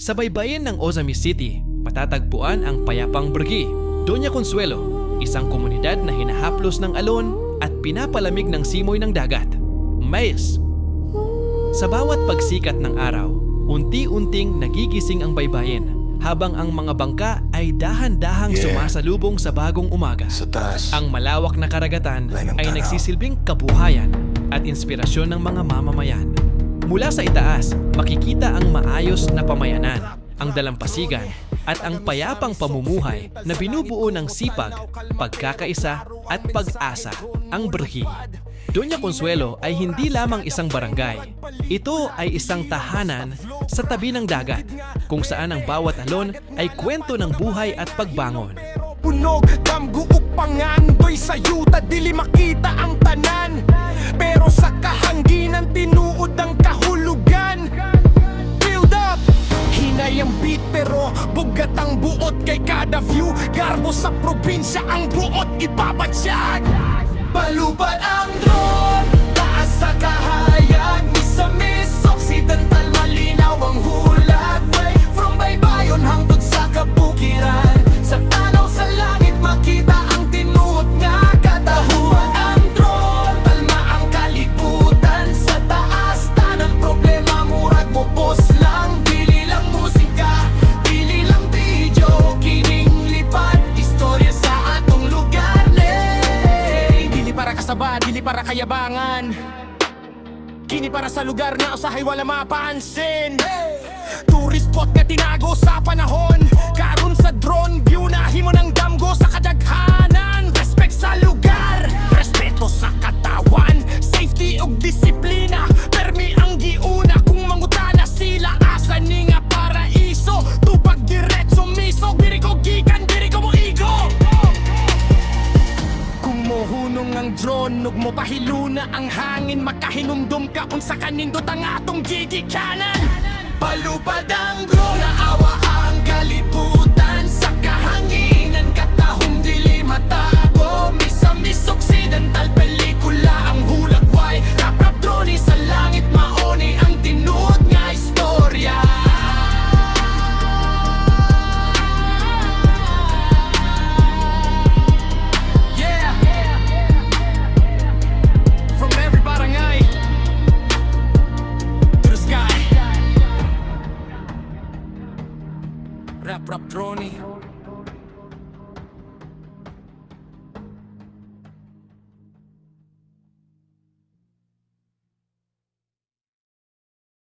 Sa baybayin ng Ozamis City, matatagpuan ang Payapang Burgi, Doña Consuelo, isang komunidad na hinahaplos ng alon at pinapalamig ng simoy ng dagat. Mais. Sa bawat pagsikat ng araw, unti-unting nagigising ang baybayin habang ang mga bangka ay dahan-dahang sumasalubong sa bagong umaga. Sa taas. Ang malawak na karagatan Lain ng ay tanaw. nagsisilbing kabuhayan at inspirasyon ng mga mamamayan. Mula sa itaas, makikita ang maayos na pamayanan, ang dalampasigan, at ang payapang pamumuhay na binubuo ng sipag, pagkakaisa, at pag-asa, ang Burgi. Doña Consuelo ay hindi lamang isang barangay. Ito ay isang tahanan sa tabi ng dagat, kung saan ang bawat alon ay kwento ng buhay at pagbangon. Punog, damguok pangandoy sa yuta, dili makita ang tanan. Pero sa kahanginan, tinuod ang kahulugan. Build up! Hinay ang beat pero bugat ang buot kay kada view. Garbo sa probinsya ang buot ibabatsyag. Palupad ang drone, taas sa kahayag. Misamis, occidental, malinaw ang hulag. Way from baybayon hangtod sa kabukiran. Sa tanaw sa langit makita ang tinuot nga katahuan. Ang drone, palma ang kalibutan. Sa taas, tanang problema murag mo post lang. Dili lang musika, dili lang video. Kining lipad, istorya sa atong lugar. Dili para kasaba, dili para kayabangan. Kini para sa lugar na usahay wala mapansin. Tourist spot nga tinago sa panahon. Karon sa drone view na himo ng damgo sa kadaghanan. Respect sa lugar, respeto sa katawan, safety ug disiplina. Permi ang giuna kung mangutana sila asa ni nga paraiso. Tupag diretso misog, diri ko gikan, diri ko moigo. Kung mohunong ang drone, ug mo pahiluna ang hangin, makahinumdum ka unsa kanindot ang atong gigikanan. Palupad ang drone, naawa ang kalibutan. Sa kahanginan, katahong dili matago. Misamis, occidental, pelikula ang hulagway. Rap-rap drone sa langit, maoni ang tinuod nga istorya. Yeah! From every barangay to the sky. Rap Rap Drone.